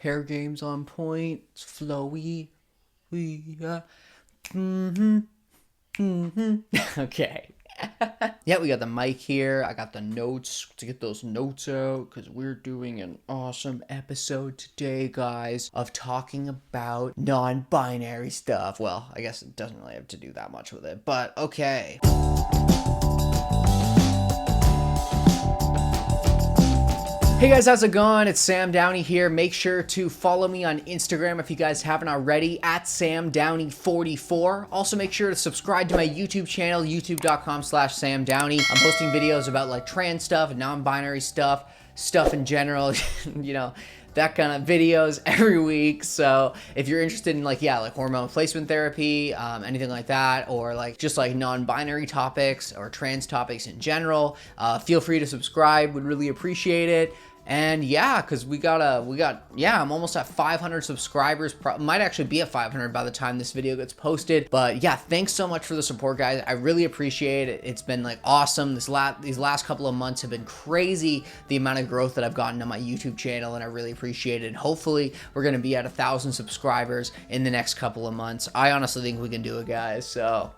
Hair game's on point. It's flowy. Yeah. Mm-hmm. Mm-hmm. Okay. Yeah, we got the mic here. I got the notes to get those notes out because we're doing an awesome episode today, guys, of talking about non-binary stuff. Well, I guess it doesn't really have to do that much with it, but okay. Hey guys, how's it going? It's Sam Downey here. Make sure to follow me on Instagram if you guys haven't already, at SamDowney44. Also make sure to subscribe to my YouTube channel, youtube.com/SamDowney. I'm posting videos about like trans stuff, non-binary stuff in general, you know, that kind of videos every week. So if you're interested in like hormone replacement therapy, anything like that, or like just like non-binary topics or trans topics in general, feel free to subscribe. Would really appreciate it. And yeah, because I'm almost at 500 subscribers. Might actually be at 500 by the time this video gets posted. But yeah, thanks so much for the support, guys. I really appreciate it. It's been like awesome. These last couple of months have been crazy. The amount of growth that I've gotten on my YouTube channel, and I really appreciate it. And hopefully we're gonna be at 1,000 subscribers in the next couple of months. I honestly think we can do it, guys. So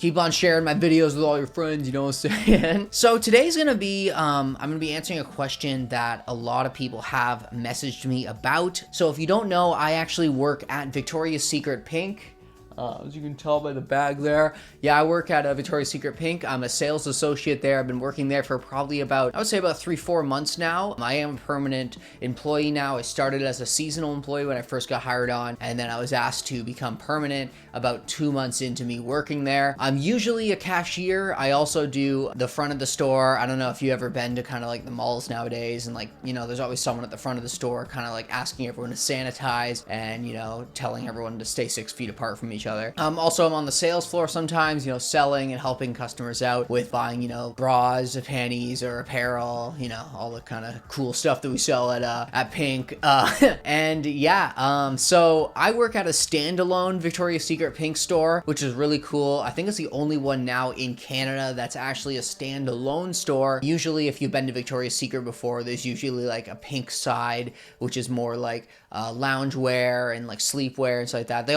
keep on sharing my videos with all your friends. You know what I'm saying? So today's gonna be I'm gonna be answering a question that a lot of people have messaged me about. So if you don't know, I actually work at Victoria's Secret Pink. As you can tell by the bag there. Yeah, I work at Victoria's Secret Pink. I'm a sales associate there. I've been working there for probably about 3-4 months now. I am a permanent employee now. I started as a seasonal employee when I first got hired on, and then I was asked to become permanent about 2 months into me working there. I'm usually a cashier. I also do the front of the store. I don't know if you've ever been to kind of like the malls nowadays, and there's always someone at the front of the store kind of like asking everyone to sanitize and, telling everyone to stay 6 feet apart from each other. Also, I'm on the sales floor sometimes, selling and helping customers out with buying, bras, panties, or apparel, all the kind of cool stuff that we sell at Pink. And yeah, so I work at a standalone Victoria's Secret Pink store, which is really cool. I think it's the only one now in Canada that's actually a standalone store. Usually, if you've been to Victoria's Secret before, there's usually like a pink side, which is more like loungewear and like sleepwear and stuff like that. We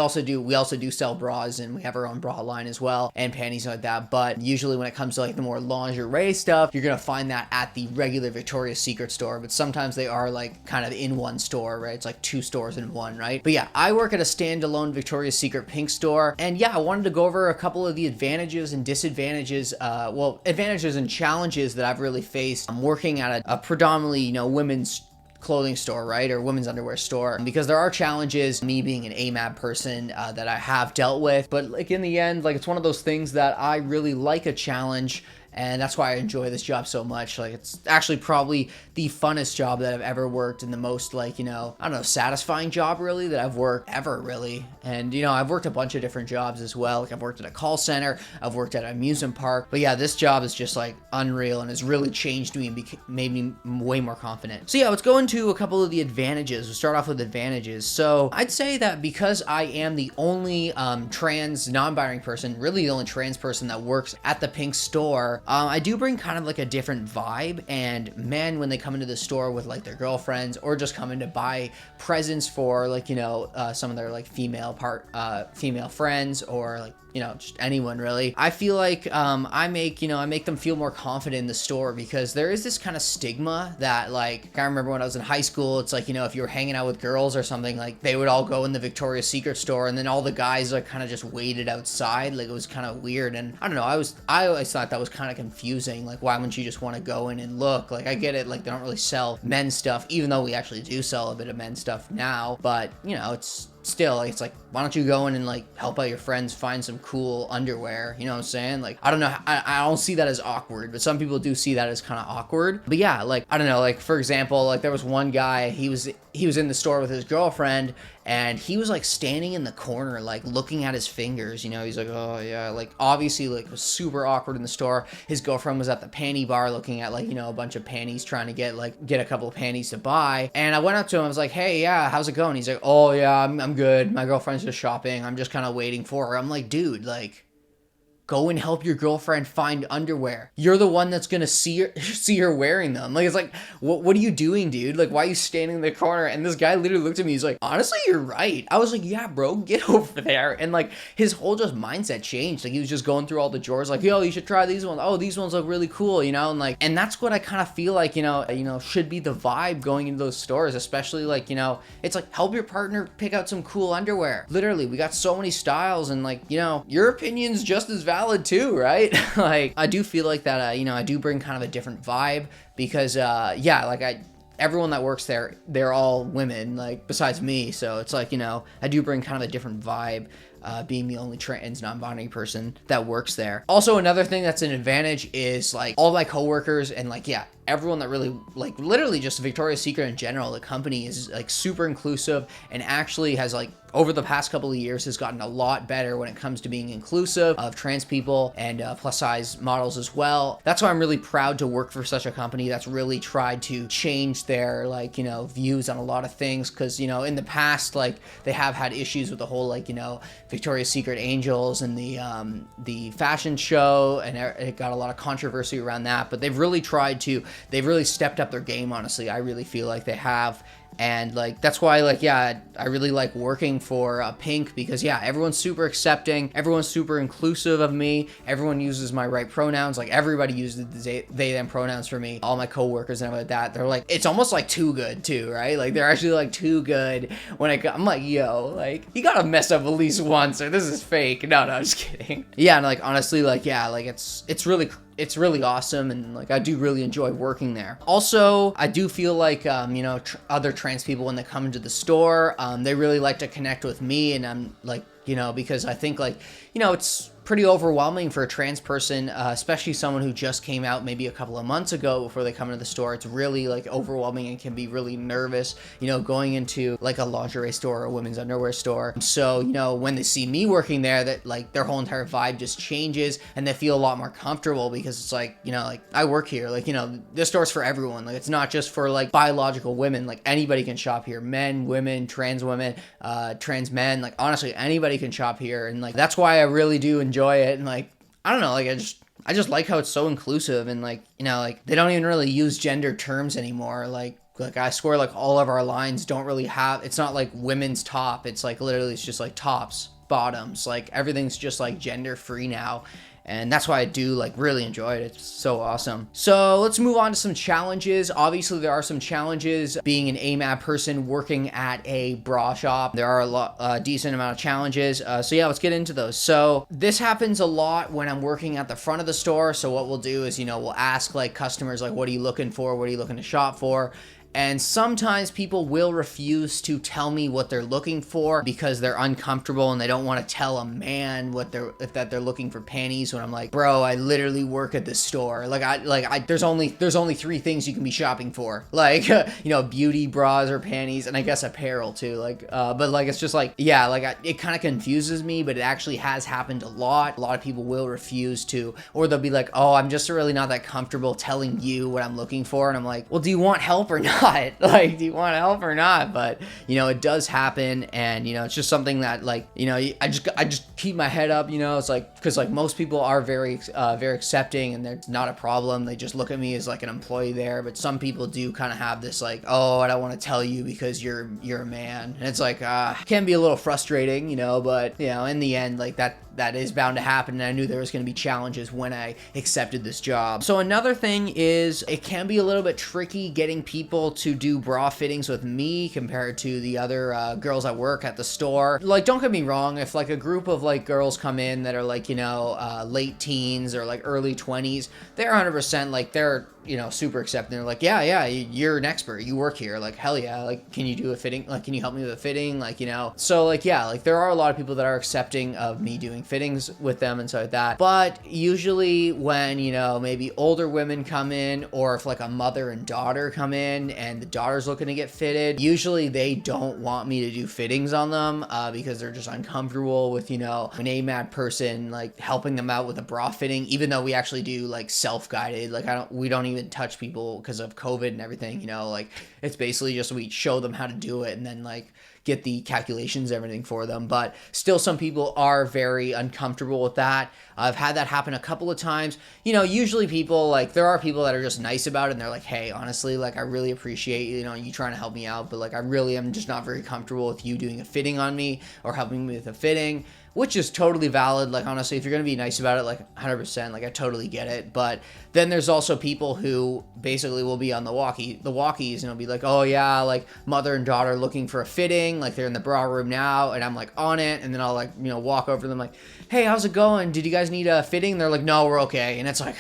also do sell bras, and we have our own bra line as well, and panties like that. But usually when it comes to like the more lingerie stuff, you're gonna find that at the regular Victoria's Secret store. But sometimes they are like kind of in one store, right? It's like 2 stores in one, right? But yeah, I work at a standalone Victoria's Secret Pink store, and yeah, I wanted to go over a couple of the advantages and disadvantages, advantages and challenges that I've really faced. I'm working at a predominantly, women's clothing store, right, or women's underwear store, because there are challenges, me being an AMAB person, that I have dealt with. But like in the end, like it's one of those things that I really like a challenge, and that's why I enjoy this job so much. Like, it's actually probably the funnest job that I've ever worked, and the most, like, I don't know, satisfying job, really, that I've worked ever, really. And, I've worked a bunch of different jobs as well. Like, I've worked at a call center, I've worked at an amusement park. But yeah, this job is just, like, unreal, and has really changed me and made me way more confident. So yeah, let's go into a couple of the advantages. We'll start off with advantages. So I'd say that because I am the only trans, non-binary person, really the only trans person that works at the Pink store, I do bring kind of like a different vibe. And men, when they come into the store with like their girlfriends, or just come in to buy presents for like, some of their like female friends, or like, just anyone really, I feel like I make them feel more confident in the store, because there is this kind of stigma that, like, I remember when I was in high school, it's like, if you were hanging out with girls or something, like they would all go in the Victoria's Secret store, and then all the guys like kind of just waited outside. Like, it was kind of weird, and I don't know, I always thought that was kind of confusing. Like, why wouldn't you just want to go in and look? Like, I get it, like they don't really sell men's stuff, even though we actually do sell a bit of men's stuff now, but it's still, it's like, why don't you go in and like help out your friends find some cool underwear? You know what I'm saying? Like, I don't know, I don't see that as awkward, but some people do see that as kind of awkward. But yeah, like, I don't know, like, for example, like there was one guy, he was in the store with his girlfriend, and he was like standing in the corner, like looking at his fingers, he's like, oh yeah, like obviously like it was super awkward in the store. His girlfriend was at the panty bar looking at like, a bunch of panties, trying to get a couple of panties to buy. And I went up to him, I was like, hey, yeah, how's it going? He's like, oh yeah, I'm good. My girlfriend's just shopping. I'm just kind of waiting for her. I'm like, dude, like, go and help your girlfriend find underwear. You're the one that's gonna see her wearing them. Like, it's like, what are you doing, dude? Like, why are you standing in the corner? And this guy literally looked at me, he's like, honestly, you're right. I was like, yeah, bro, get over there. And like, his whole just mindset changed. Like, he was just going through all the drawers, like, yo, you should try these ones. Oh, these ones look really cool, you know? And like, and that's what I kind of feel like, you know, should be the vibe going into those stores, especially like, you know, it's like, help your partner pick out some cool underwear. Literally, we got so many styles, and like, you know, your opinion's just as valid too, right? Like, I do feel like that, you know, I do bring kind of a different vibe because, yeah, like everyone that works there, they're all women, like, besides me. So it's like, you know, I do bring kind of a different vibe, being the only trans non-binary person that works there. Also, another thing that's an advantage is like all my coworkers and like, yeah, everyone that really, like, literally just Victoria's Secret in general, the company is like super inclusive and actually has like over the past couple of years has gotten a lot better when it comes to being inclusive of trans people and plus size models as well. That's why I'm really proud to work for such a company that's really tried to change their, like, you know, views on a lot of things. Cause, you know, in the past, like, they have had issues with the whole, like, you know, Victoria's Secret Angels and the fashion show, and it got a lot of controversy around that, but they've really stepped up their game, honestly. I really feel like they have. And like, that's why, like, yeah, I really like working for Pink, because yeah, everyone's super accepting, everyone's super inclusive of me, everyone uses my right pronouns, like everybody uses the they them pronouns for me, all my coworkers and everything like that. They're like, it's almost like too good too, right? Like, they're actually like too good when I'm like, yo, like, you gotta mess up at least once or this is fake. No, I'm just kidding. Yeah, and like, honestly, like, yeah, like, it's really awesome, and like, I do really enjoy working there. Also, I do feel like, you know, other trans people, when they come into the store, they really like to connect with me, and I'm like, you know, because I think, like, you know, it's pretty overwhelming for a trans person, especially someone who just came out maybe a couple of months ago before they come into the store. It's really like overwhelming and can be really nervous, you know, going into like a lingerie store or a women's underwear store. So, you know, when they see me working there, that like their whole entire vibe just changes and they feel a lot more comfortable, because it's like, you know, like, I work here, like, you know, this store's for everyone. Like, it's not just for like biological women, like anybody can shop here, men, women, trans men, like, honestly, anybody can shop here. And like, that's why I really do enjoy it. And like, I don't know, like, I just like how it's so inclusive, and like, you know, like, they don't even really use gender terms anymore. Like I swear, like, all of our lines don't really have, it's not like women's top, it's like literally, it's just like tops, bottoms, like everything's just like gender free now. And that's why I do like really enjoy it. It's so awesome. So let's move on to some challenges. Obviously, there are some challenges being an AMAB person working at a bra shop. There are a decent amount of challenges. So yeah, let's get into those. So this happens a lot when I'm working at the front of the store. So what we'll do is, you know, we'll ask like customers, like, what are you looking for? What are you looking to shop for? And sometimes people will refuse to tell me what they're looking for because they're uncomfortable and they don't want to tell a man that they're looking for panties, when I'm like, bro, I literally work at this store. There's only 3 things you can be shopping for. Like, you know, beauty, bras, or panties, and I guess apparel too. Like, but like, it's just like, yeah, like, it kind of confuses me, but it actually has happened a lot. A lot of people will refuse to, or they'll be like, oh, I'm just really not that comfortable telling you what I'm looking for. And I'm like, well, do you want help or not? Like, do you want help or not? But, you know, it does happen, and, you know, it's just something that, like, you know, I just keep my head up, you know. It's like, because like most people are very accepting, and there's not a problem. They just look at me as like an employee there. But some people do kind of have this like, oh, I don't want to tell you because you're a man, and it's like, can be a little frustrating, you know. But, you know, in the end, like, that is bound to happen, and I knew there was going to be challenges when I accepted this job. So another thing is, it can be a little bit tricky getting people to do bra fittings with me compared to the other girls at work at the store. Like, don't get me wrong, if like a group of like girls come in that are like, you know, late teens or like early 20s, they're 100% like, they're, you know, super accepting. They're like, yeah, you're an expert, you work here, like, hell yeah, like, can you do a fitting, like, can you help me with a fitting, like, you know. So like, yeah, like, there are a lot of people that are accepting of me doing fittings with them and stuff like that. But usually when, you know, maybe older women come in, or if like a mother and daughter come in and the daughter's looking to get fitted, usually they don't want me to do fittings on them, because they're just uncomfortable with, you know, an AMAB person like helping them out with a bra fitting, even though we actually do like self-guided. Like, we don't even even touch people because of COVID and everything, you know, like it's basically just we show them how to do it and then like get the calculations, everything for them. But still, some people are very uncomfortable with that. I've had that happen a couple of times. You know, usually people, like, there are people that are just nice about it and they're like, hey, honestly, like, I really appreciate, you know, you trying to help me out, but like, I really am just not very comfortable with you doing a fitting on me or helping me with a fitting, which is totally valid. Like, honestly, if you're going to be nice about it, like 100%, like I totally get it. But then there's also people who basically will be on the walkies and it'll be like, oh yeah, like mother and daughter looking for a fitting, like they're in the bra room now and I'm like on it. And then I'll like, you know, walk over to them like, hey, how's it going? Did you guys need a fitting? They're like, no, we're okay. And it's like,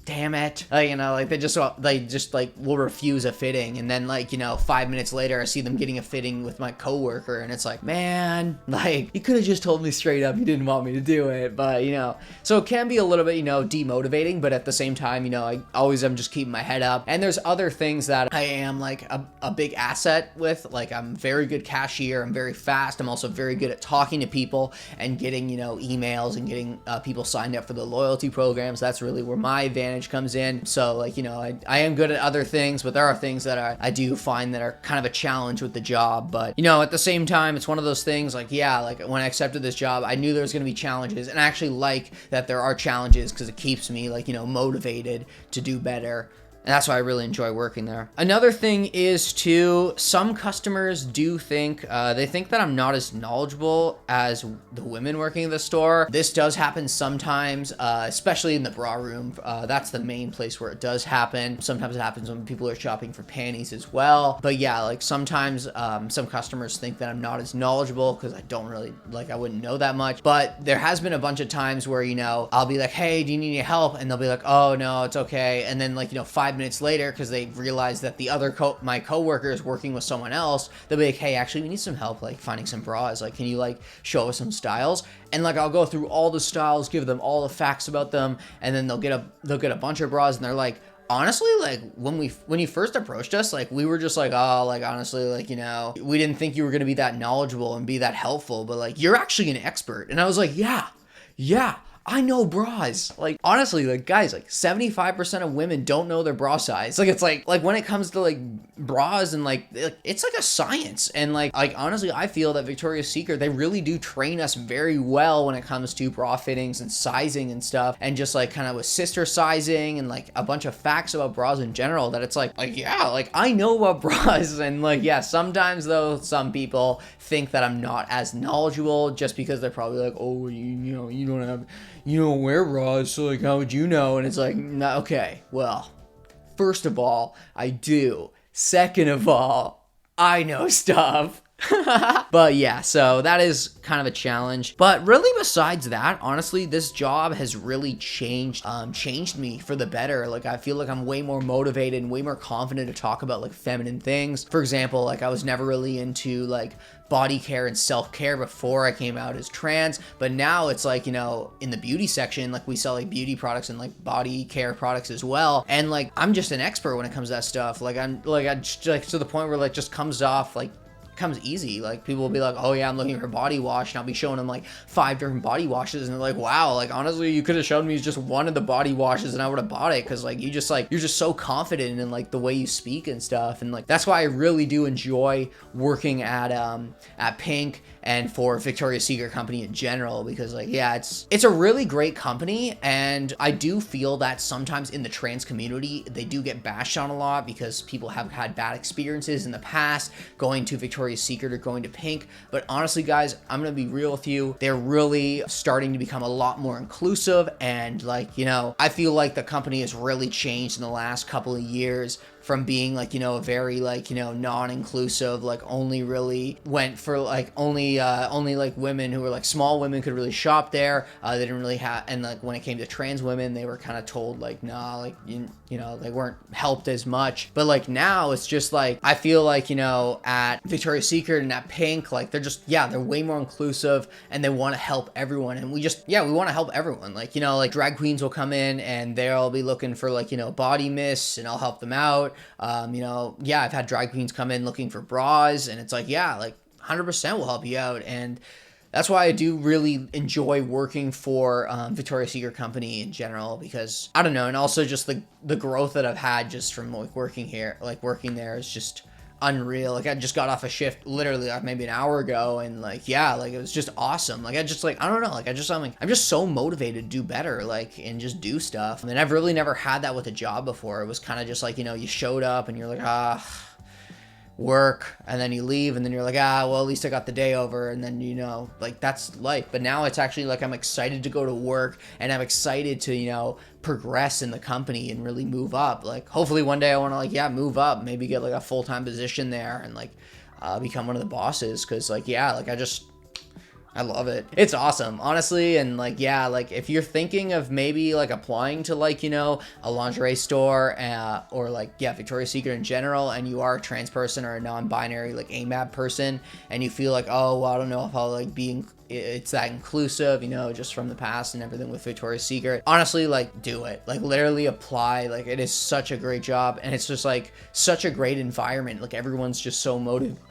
damn it. You know, like they just like will refuse a fitting. And then like, you know, 5 minutes later, I see them getting a fitting with my coworker and it's like, man, like you could have just told me straight up you didn't want me to do it. But you know, so it can be a little bit, you know, demotivating, but at the same time, you know, I always am just keeping my head up. And there's other things that I am like a big asset with. Like I'm very good cashier. I'm very fast. I'm also very good at talking to people and getting, you know, emails and getting people signed up for the loyalty programs. That's really where my advantage comes in. So like, you know, I am good at other things, but there are things that I do find that are kind of a challenge with the job. But you know, at the same time, it's one of those things like, yeah, like when I accepted this job, I knew there was going to be challenges, and I actually like that there are challenges because it keeps me like, you know, motivated to do better. And that's why I really enjoy working there. Another thing is too, some customers do think, they think that I'm not as knowledgeable as the women working in the store. This does happen sometimes, especially in the bra room. That's the main place where it does happen. Sometimes it happens when people are shopping for panties as well. But yeah, like sometimes some customers think that I'm not as knowledgeable because I don't really, like I wouldn't know that much. But there has been a bunch of times where, you know, I'll be like, hey, do you need any help? And they'll be like, oh no, it's okay. And then like, you know, 5 minutes later, because they realize that the other my coworker is working with someone else, they'll be like, hey, actually we need some help like finding some bras, like can you like show us some styles? And like I'll go through all the styles, give them all the facts about them, and then they'll get a bunch of bras and they're like, honestly, like when you first approached us, like we were just like, oh, like honestly, like, you know, we didn't think you were going to be that knowledgeable and be that helpful, but like you're actually an expert. And I was like, yeah, I know bras. Like, honestly, like, guys, like, 75% of women don't know their bra size. Like, it's like when it comes to, like, bras and, like, it's like a science. And, like, honestly, I feel that Victoria's Secret, they really do train us very well when it comes to bra fittings and sizing and stuff. And just, like, kind of with sister sizing and, like, a bunch of facts about bras in general that it's like, yeah, like, I know about bras. And, like, yeah, sometimes, though, some people think that I'm not as knowledgeable just because they're probably like, oh, you know, you don't wear bras, so like how would you know? And it's like, no, okay, well, first of all, I do. Second of all, I know stuff. But yeah, so that is kind of a challenge. But really, besides that, honestly, this job has really changed me for the better. Like, I feel like I'm way more motivated and way more confident to talk about like feminine things. For example, like I was never really into like body care and self-care before I came out as trans, but now it's like, you know, in the beauty section, like we sell like beauty products and like body care products as well, and like I'm just an expert when it comes to that stuff. Like I'm just, like to the point where like just comes off like comes easy. Like people will be like, oh yeah, I'm looking for body wash, and I'll be showing them like 5 different body washes, and they're like, wow, like honestly you could have shown me just one of the body washes and I would have bought it, because like you're just so confident in like the way you speak and stuff. And like that's why I really do enjoy working at Pink and for Victoria's Secret company in general, because like, yeah, it's a really great company. And I do feel that sometimes in the trans community they do get bashed on a lot because people have had bad experiences in the past going to Victoria's Secret or going to Pink. But honestly, guys, I'm gonna be real with you, they're really starting to become a lot more inclusive. And like, you know, I feel like the company has really changed in the last couple of years from being like, you know, a very like, you know, non-inclusive, like only really went for like only like women who were like small women could really shop there. They didn't really have, and like when it came to trans women, they were kind of told like, nah, like you know, they weren't helped as much. But like now it's just like, I feel like, you know, at Victoria's Secret and at Pink, like they're just, yeah, they're way more inclusive and they want to help everyone. And we want to help everyone. Like, you know, like drag queens will come in and they'll be looking for like, you know, body mists, and I'll help them out. You know, yeah, I've had drag queens come in looking for bras, and it's like, yeah, like 100% will help you out. And that's why I do really enjoy working for Victoria's Secret company in general, because I don't know, and also just the growth that I've had just from like working here, like working there is just unreal. Like I just got off a shift literally like maybe an hour ago, and like yeah, like it was just awesome. Like I just like I don't know, like I'm just so motivated to do better, like and just do stuff. I mean, I've really never had that with a job before. It was kind of just like, you know, you showed up and you're like work, and then you leave, and then you're like, well, at least I got the day over, and then, you know, like that's life. But now it's actually like I'm excited to go to work, and I'm excited to, you know, progress in the company and really move up. Like hopefully one day I want to like, yeah, move up, maybe get like a full-time position there, and like become one of the bosses, because like yeah, like I love it. It's awesome, honestly. And like, yeah, like if you're thinking of maybe like applying to like, you know, a lingerie store or like, yeah, Victoria's Secret in general, and you are a trans person or a non-binary like AMAB person, and you feel like, oh, well, I don't know if I'll like it's that inclusive, you know, just from the past and everything with Victoria's Secret. Honestly, like do it, like literally apply. Like it is such a great job, and it's just like such a great environment. Like everyone's just so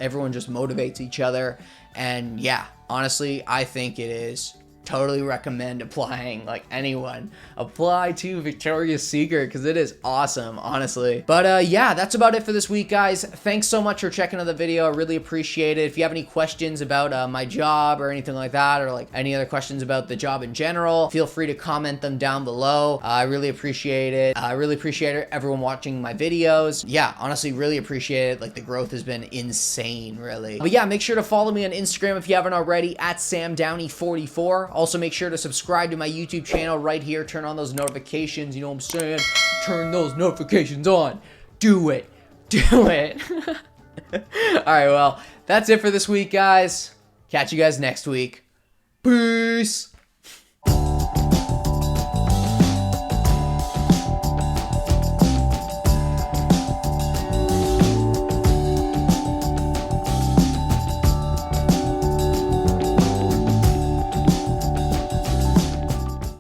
everyone just motivates each other. And yeah, honestly, I think it is. Totally recommend applying. Like anyone, apply to Victoria's Secret, because it is awesome, honestly. But yeah, that's about it for this week, guys. Thanks so much for checking out the video. I really appreciate it. If you have any questions about my job or anything like that, or like any other questions about the job in general, feel free to comment them down below. I really appreciate it. I really appreciate everyone watching my videos. Yeah, honestly, really appreciate it. Like the growth has been insane, really. But yeah, make sure to follow me on Instagram if you haven't already, at SamDowney44. Also, make sure to subscribe to my YouTube channel right here. Turn on those notifications, you know what I'm saying? Turn those notifications on. Do it. Do it. All right, well, that's it for this week, guys. Catch you guys next week. Peace.